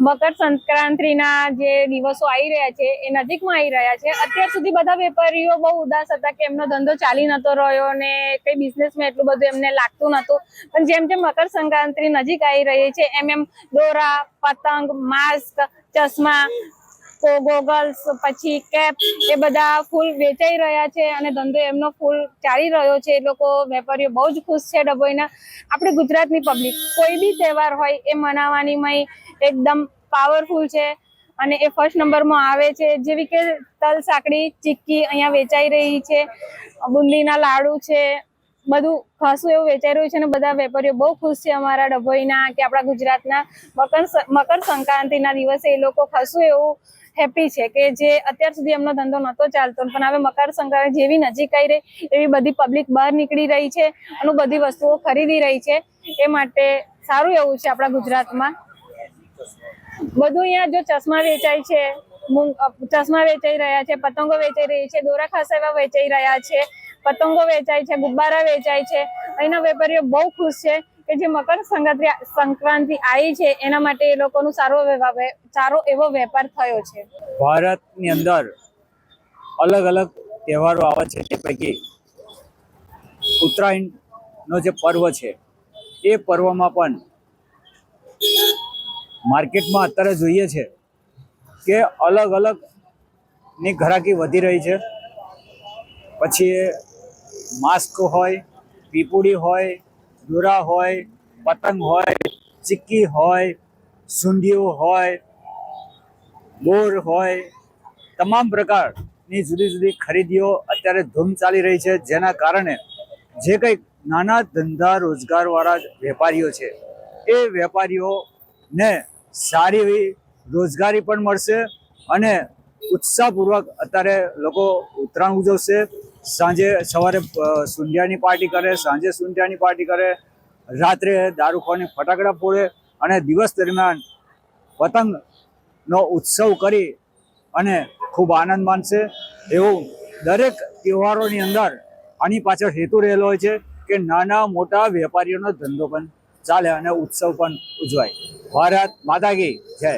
મકર સંક્રાંતિના જે દિવસો આવી રહ્યા છે એ નજીકમાં આવી રહ્યા છે। અત્યાર સુધી બધા વેપારીઓ બહુ ઉદાસ હતા કે એમનો ધંધો ચાલી નતો રહ્યો ને કઈ બિઝનેસમાં એટલું બધું એમને લાગતું નતું, પણ જેમ જેમ મકર સંક્રાંતિ નજીક આવી રહી છે એમ દોરા, પતંગ, માસ્ક, ચશ્મા, ગોગલ્સ, પછી કેપ એ બધા ફૂલ વેચાઈ રહ્યા છે અને ધંધો એમનો ફૂલ ચાલી રહ્યો છે। એ લોકો વેપારીઓ બહુ જ ખુશ છે। ડભોઈના આપણે ગુજરાતની પબ્લિક કોઈ બી તહેવાર હોય એ મનાવવાની એકદમ પાવરફુલ છે અને એ ફર્સ્ટ નંબરમાં આવે છે। જેવી કે તલ સાંકડી, ચીક્કી અહીંયા વેચાઈ રહી છે, બુંદીના લાડુ છે, બધું ખાસું એવું વેચાઈ રહ્યું છે અને બધા વેપારીઓ બહુ ખુશ છે અમારા ડભોઈના કે આપણા ગુજરાતના મકર સંક્રાંતિના દિવસે એ લોકો ખાસું એવું હેપી છે કે જે અત્યાર સુધી એમનો ધંધો નહોતો ચાલતો, પણ હવે મકર સંક્રાંતિ જેવી નજીક આવી રહી એવી બધી પબ્લિક બહાર નીકળી રહી છે અને બધી વસ્તુઓ ખરીદી રહી છે। એ માટે સારું એવું છે આપણા ગુજરાતમાં બધું। અહીંયા જો ચશ્મા વેચાય છે, ચશ્મા વેચાઈ રહ્યા છે, પતંગો વેચાઈ રહી છે, દોરા ખાસા એવા વેચાઈ રહ્યા છે, પતંગો વેચાય છે, ગુબ્બારા વેચાય છે। અહીંના વેપારીઓ બહુ ખુશ છે કે જે મકર સંક્રાંતિ આવી છે એના માટે એ લોકોનો સારો એવો વેપાર થયો છે। ભારતની અંદર અલગ અલગ તહેવારો આવે છે, તે પૈકી ઉત્તરાયણનો જે પર્વ છે એ પર્વમાં પણ માર્કેટમાં અત્યારે જોઈએ છે કે અલગ અલગની ઘરાકી વધી રહી છે। પછી માસ્ક હોય, પીપુડી હોય, દોરા હોય, પતંગ હોય, ચીક્કી હોય, સૂંઢીઓ હોય, બોર હોય, તમામ પ્રકારની જુદી જુદી ખરીદીઓ અત્યારે ધૂમ ચાલી રહી છે। જેના કારણે જે કંઈક નાના ધંધા રોજગારવાળા વેપારીઓ છે એ વેપારીઓને સારી એવી રોજગારી પણ મળશે અને ઉત્સાહપૂર્વક અત્યારે લોકો ઉત્તરાયણ ઉજવશે। સાંજે સવારે સૂંઢિયાની પાર્ટી કરે, સાંજે સૂંઢિયાની પાર્ટી કરે, રાત્રે દારૂ ખાવાની ફટાકડા ફોડે અને દિવસ દરમિયાન પતંગનો ઉત્સવ કરી અને ખૂબ આનંદ માનશે। એવું દરેક તહેવારોની અંદર આની પાછળ હેતુ રહેલો હોય છે કે નાના મોટા વેપારીઓનો ધંધો પણ ચાલે અને ઉત્સવ પણ ઉજવાય। ભારત માતા કી જય।